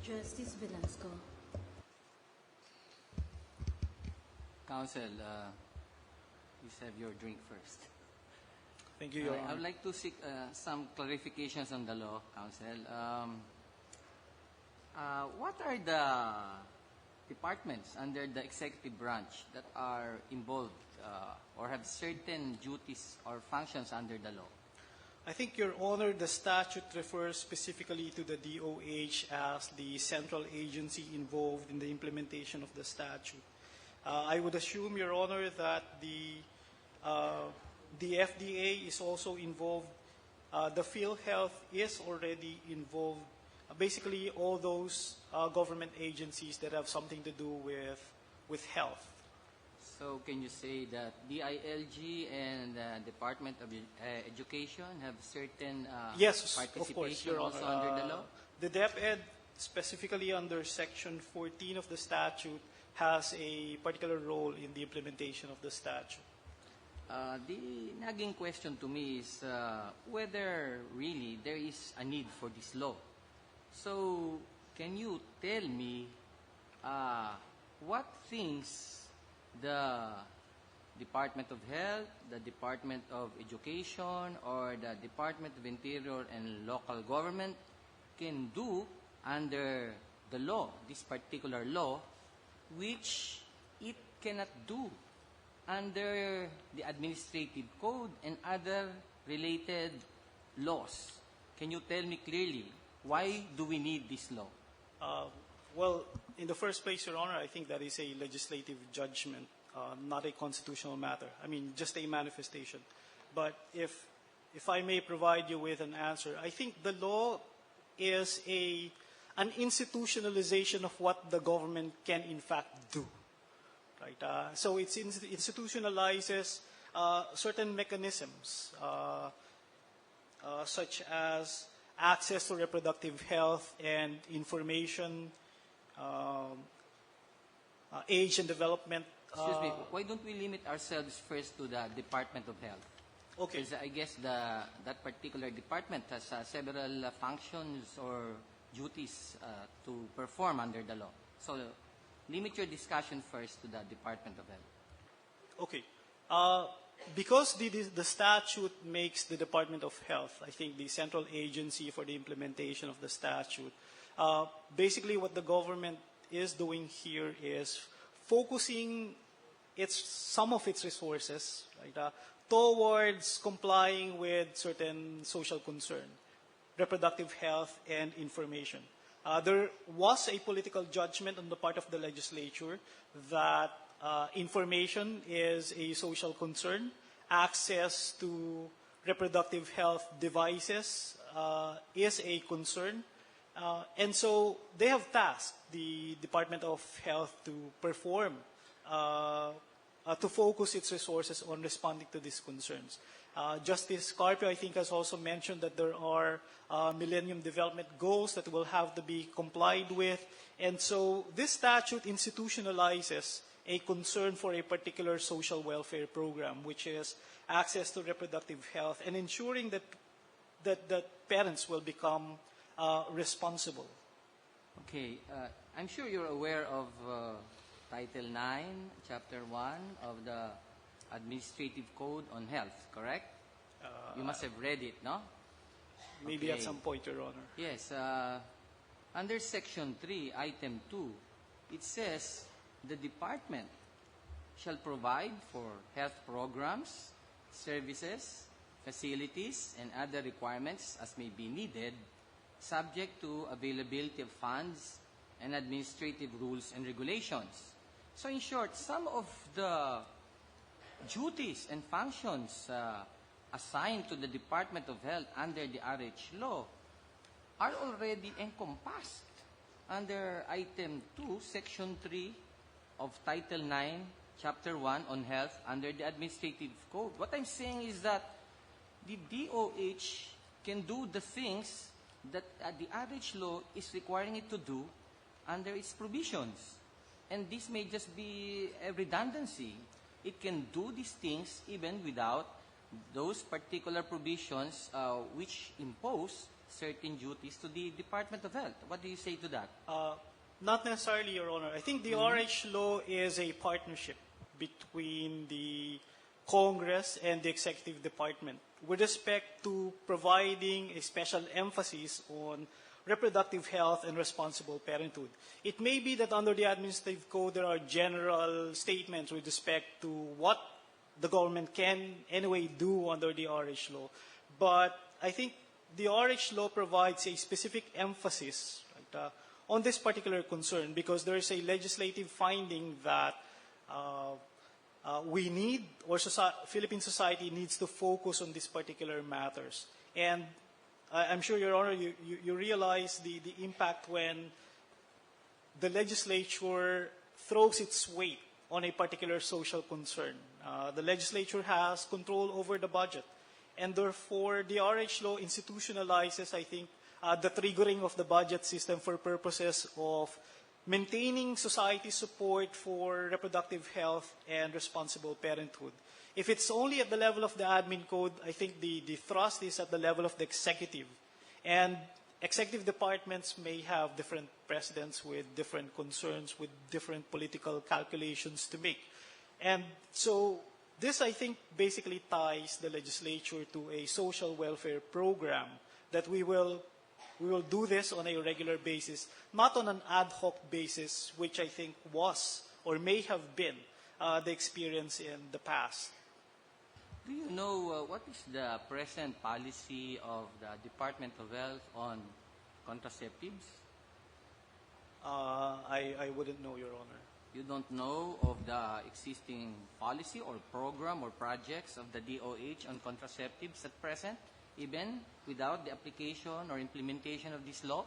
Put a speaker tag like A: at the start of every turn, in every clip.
A: Justice Velasco.
B: Counsel, please have your drink first.
C: Thank you, Your
B: I
C: Honor.
B: would like to seek some clarifications on the law, Counsel. What are the departments under the executive branch that are involved or have certain duties or functions under the law?
C: I think, Your Honor, the statute refers specifically to the DOH as the central agency involved in the implementation of the statute. I would assume, Your Honor, that the FDA is also involved. The PhilHealth is already involved. Basically, all those government agencies that have something to do with health.
B: So can you say that DILG and the Department of Education have certain
C: Yes,
B: participation
C: of course, Your
B: also
C: Honor.
B: under the law?
C: The DepEd, specifically under Section 14 of the statute, has a particular role in the implementation of the statute.
B: The nagging question to me is whether really there is a need for this law. So can you tell me what things the Department of Health, the Department of Education, or the Department of Interior and Local Government can do under the law, this particular law, which it cannot do under the administrative code and other related laws? Can you tell me clearly, why do we need this law?
C: Well, in the first place, Your Honor, I think that is a legislative judgment, not a constitutional matter. I mean, just a manifestation. But if I may provide you with an answer, I think the law is an institutionalization of what the government can in fact do. Right? So it institutionalizes certain mechanisms, such as access to reproductive health and information, age and development.
B: Excuse me, why don't we limit ourselves first to the Department of Health?
C: Okay.
B: Because I guess that particular department has several functions or duties to perform under the law. So limit your discussion first to the Department of Health.
C: Okay. Because the statute makes the Department of Health, I think, the central agency for the implementation of the statute, basically what the government is doing here is focusing some of its resources, right, towards complying with certain social concern, reproductive health and information. There was a political judgment on the part of the legislature that information is a social concern. Access to reproductive health devices is a concern. And so they have tasked the Department of Health to perform, to focus its resources on responding to these concerns. Justice Carpio, I think, has also mentioned that there are Millennium Development Goals that will have to be complied with. And so this statute institutionalizes a concern for a particular social welfare program, which is access to reproductive health and ensuring that parents will become responsible.
B: Okay, I'm sure you're aware of Title 9, Chapter 1 of the Administrative Code on Health, correct? You must have read it, no?
C: Maybe
B: Okay.
C: at some point, Your Honor.
B: Yes. Under Section 3, Item 2, it says the department shall provide for health programs, services, facilities, and other requirements as may be needed, subject to availability of funds and administrative rules and regulations. So in short, some of the duties and functions assigned to the Department of Health under the RH law are already encompassed under Item 2, Section 3 of Title 9, Chapter 1 on Health under the Administrative Code. What I'm saying is that the DOH can do the things that the RH law is requiring it to do under its provisions. And this may just be a redundancy. It can do these things even without those particular provisions which impose certain duties to the Department of Health. What do you say to that?
C: Not necessarily, Your Honor. I think the RH law is a partnership between the Congress and the Executive Department with respect to providing a special emphasis on reproductive health and responsible parenthood. It may be that under the administrative code there are general statements with respect to what the government can anyway do under the RH law, but I think the RH law provides a specific emphasis, right, on this particular concern because there is a legislative finding that we need, or Philippine society needs to focus on these particular matters. And I'm sure, Your Honor, you realize the impact when the legislature throws its weight on a particular social concern. The legislature has control over the budget, and therefore the RH law institutionalizes, I think, the triggering of the budget system for purposes of maintaining society support for reproductive health and responsible parenthood. If it's only at the level of the admin code, I think the thrust is at the level of the executive. And executive departments may have different presidents with different concerns, with different political calculations to make. And so this, I think, basically ties the legislature to a social welfare program that we will do this on a regular basis, not on an ad hoc basis, which I think was or may have been the experience in the past.
B: Do you know what is the present policy of the Department of Health on contraceptives?
C: I wouldn't know, Your Honor.
B: You don't know of the existing policy or program or projects of the DOH on contraceptives at present, even without the application or implementation of this law?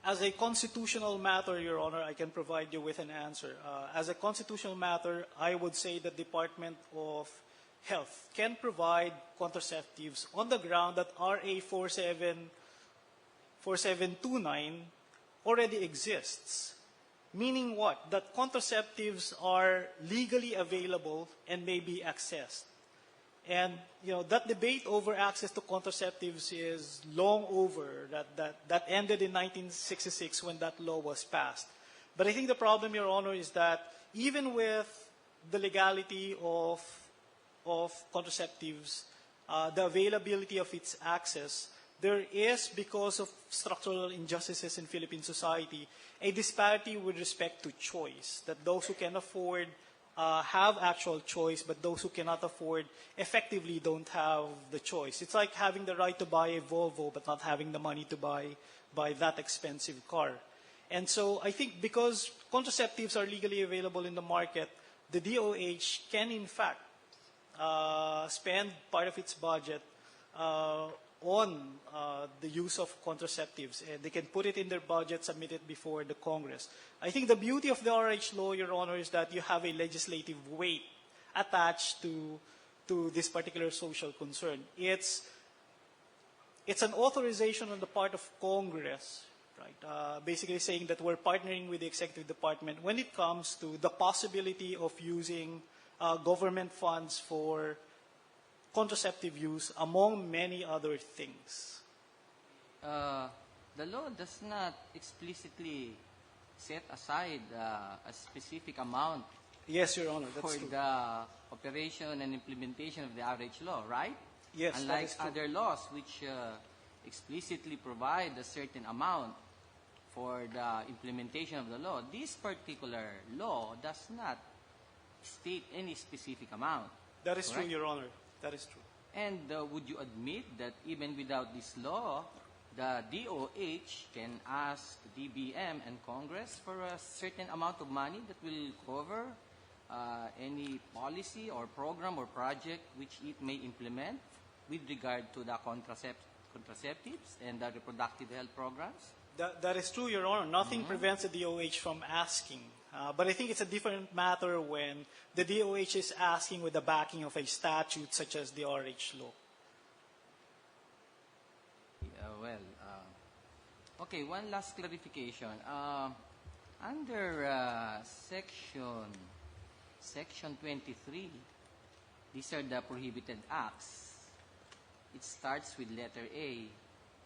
C: As a constitutional matter, Your Honor, I can provide you with an answer. As a constitutional matter, I would say the Department of Health can provide contraceptives on the ground that RA 4729 already exists. Meaning what? That contraceptives are legally available and may be accessed. And that debate over access to contraceptives is long over. That ended in 1966 when that law was passed. But I think the problem, Your Honor, is that even with the legality of contraceptives, the availability of its access, there is, because of structural injustices in Philippine society, a disparity with respect to choice, that those who can afford have actual choice, but those who cannot afford effectively don't have the choice. It's like having the right to buy a Volvo, but not having the money to buy that expensive car. And so I think because contraceptives are legally available in the market, the DOH can, in fact, spend part of its budget on the use of contraceptives. And they can put it in their budget, submit it before the Congress. I think the beauty of the RH law, Your Honor, is that you have a legislative weight attached to this particular social concern. It's an authorization on the part of Congress, right? Basically saying that we're partnering with the Executive Department when it comes to the possibility of using government funds for contraceptive use, among many other things.
B: The law does not explicitly set aside a specific amount
C: Yes, Your Honor, that's
B: for
C: true.
B: the operation and implementation of the RH law, right?
C: Yes, that
B: Unlike
C: is true.
B: other laws which explicitly provide a certain amount for the implementation of the law, this particular law does not state any specific amount.
C: That is true,
B: correct?
C: Your Honor. That is true.
B: And would you admit that even without this law, the DOH can ask DBM and Congress for a certain amount of money that will cover any policy or program or project which it may implement with regard to the contraceptives and the reproductive health programs?
C: That is true, Your Honor. Nothing prevents the DOH from asking. But I think it's a different matter when the DOH is asking with the backing of a statute such as the RH law.
B: Okay, one last clarification. Under Section 23, these are the prohibited acts. It starts with letter A,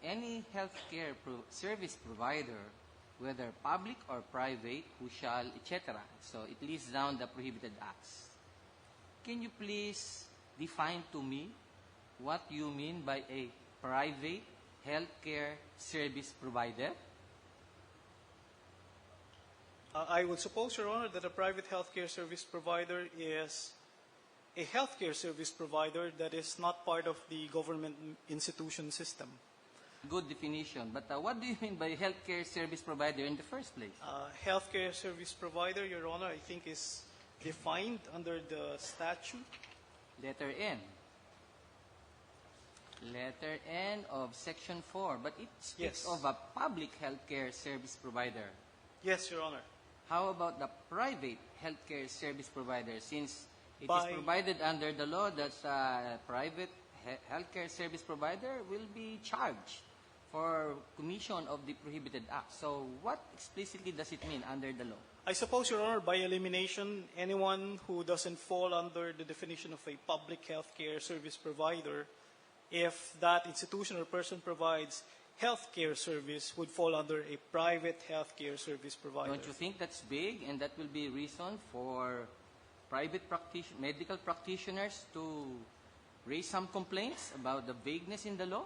B: any healthcare service provider, whether public or private, who shall, etc. So it lists down the prohibited acts. Can you please define to me what you mean by a private healthcare service provider?
C: I would suppose, Your Honor, that a private healthcare service provider is a healthcare service provider that is not part of the government institution system.
B: Good definition. But what do you mean by healthcare service provider in the first place?
C: Healthcare service provider, Your Honor, I think is defined under the statute.
B: Letter N. Letter N of Section 4. But it speaks
C: Yes.
B: of a public healthcare service provider.
C: Yes, Your Honor.
B: How about the private healthcare service provider? Since it
C: By-
B: is provided under the law that private healthcare service provider will be charged for commission of the prohibited act. So what explicitly does it mean under the law?
C: I suppose, Your Honor, by elimination, anyone who doesn't fall under the definition of a public healthcare service provider, if that institution or person provides healthcare service, would fall under a private healthcare service provider.
B: Don't you think that's big, and that will be reason for private medical practitioners to raise some complaints about the vagueness in the law?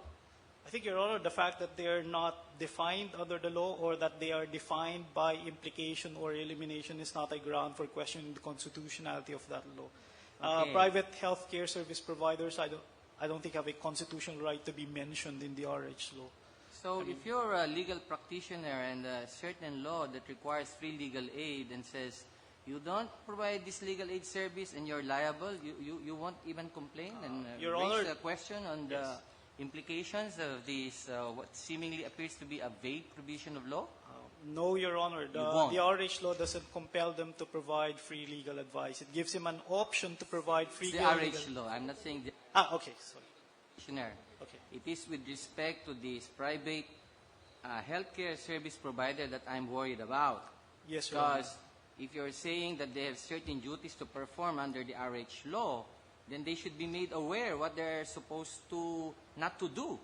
C: I think, Your Honor, the fact that they are not defined under the law or that they are defined by implication or elimination is not a ground for questioning the constitutionality of that law.
B: Okay.
C: Private healthcare service providers, I don't think have a constitutional right to be mentioned in the RH law.
B: So if you're a legal practitioner and a certain law that requires free legal aid and says you don't provide this legal aid service and you're liable, you won't even complain and
C: Your
B: raise
C: Honor,
B: a question on
C: yes.
B: the implications of this, what seemingly appears to be a vague provision of law?
C: No, Your Honor.
B: won't.
C: The RH law doesn't compel them to provide free legal advice. It gives them an option to provide free
B: The
C: legal
B: RH law. I'm not saying the
C: Okay, sorry.
B: practitioner.
C: Okay.
B: It is with respect to this private healthcare service provider that I'm worried about.
C: Yes, Your Honor.
B: Because if you're saying that they have certain duties to perform under the RH law, then they should be made aware what they're supposed to not to do,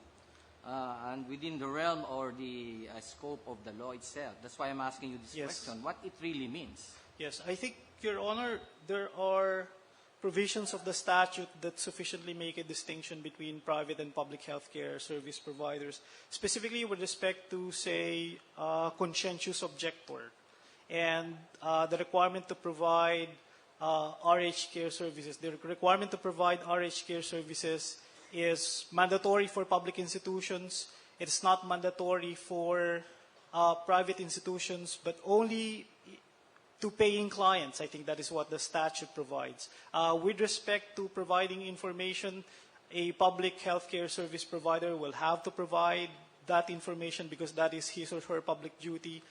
B: and within the realm or the scope of the law itself. That's why I'm asking you this
C: Yes.
B: question: what it really means.
C: Yes, I think, Your Honor, there are provisions of the statute that sufficiently make a distinction between private and public healthcare service providers, specifically with respect to, say, conscientious objector and the requirement to provide RH care services. The requirement to provide RH care services is mandatory for public institutions. It's not mandatory for private institutions, but only to paying clients. I think that is what the statute provides. With respect to providing information, a public healthcare service provider will have to provide that information because that is his or her public duty.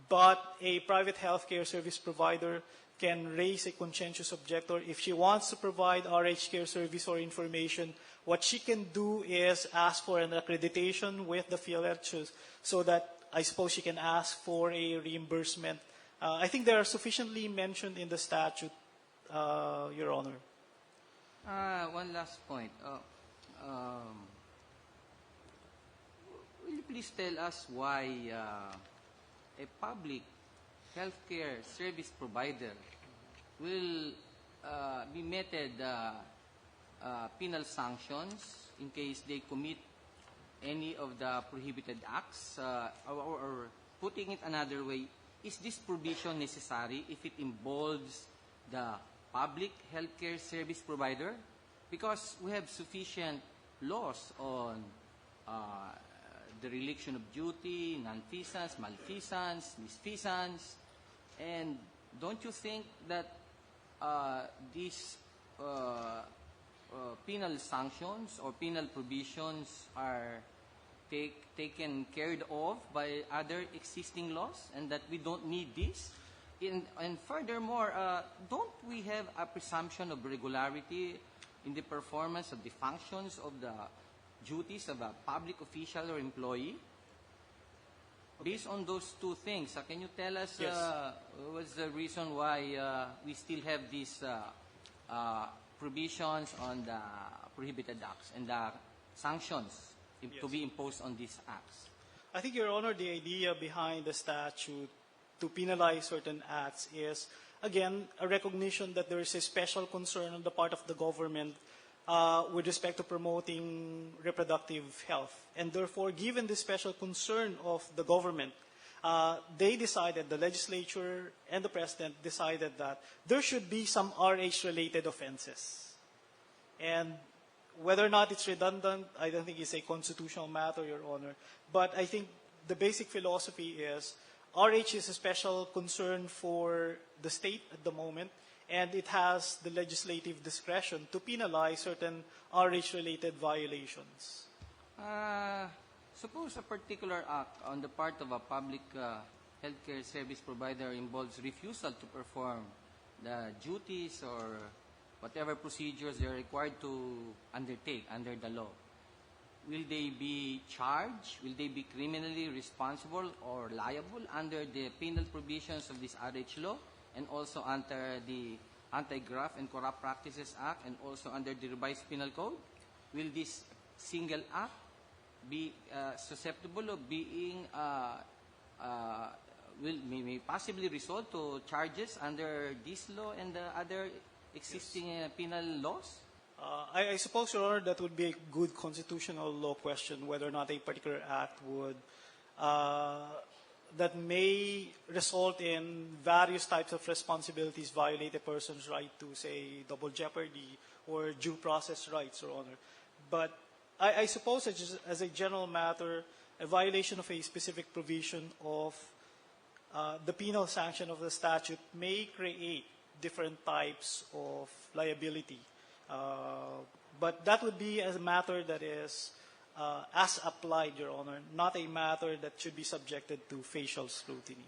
C: But a private healthcare service provider can raise a conscientious objector. If she wants to provide RH care service or information, what she can do is ask for an accreditation with the PhilHealth so that I suppose she can ask for a reimbursement. I think they are sufficiently mentioned in the statute, Your Honor.
B: One last point. Will you please tell us why a public healthcare service provider will be meted penal sanctions in case they commit any of the prohibited acts? Or putting it another way, is this provision necessary if it involves the public healthcare service provider? Because we have sufficient laws on the reliction of duty, nonfeasance, malfeasance, misfeasance, and don't you think that these penal sanctions or penal provisions are taken care of by other existing laws and that we don't need this? And furthermore, don't we have a presumption of regularity in the performance of the functions of the duties of a public official or employee? Based on those two things, can you tell us
C: Yes.
B: what's the reason why we still have these provisions on the prohibited acts and the sanctions to be imposed on these acts?
C: I think, Your Honor, the idea behind the statute to penalize certain acts is, again, a recognition that there is a special concern on the part of the government with respect to promoting reproductive health. And therefore, given the special concern of the government, they decided, the legislature and the president decided that there should be some RH-related offenses. And whether or not it's redundant, I don't think it's a constitutional matter, Your Honor. But I think the basic philosophy is RH is a special concern for the state at the moment, and it has the legislative discretion to penalize certain RH-related violations.
B: Suppose a particular act on the part of a public healthcare service provider involves refusal to perform the duties or whatever procedures they're required to undertake under the law. Will they be charged? Will they be criminally responsible or liable under the penal provisions of this RH law and also under the Anti-Graft and Corrupt Practices Act and also under the revised penal code? Will this single act be susceptible of being may possibly result to charges under this law and the other existing penal laws?
C: I suppose, Your Honor, that would be a good constitutional law question, whether or not a particular act would, that may result in various types of responsibilities violate a person's right to, say, double jeopardy or due process rights, Your Honor. But I suppose as a general matter, a violation of a specific provision of the penal sanction of the statute may create different types of liability. But that would be as a matter that is as applied, Your Honor, not a matter that should be subjected to facial scrutiny.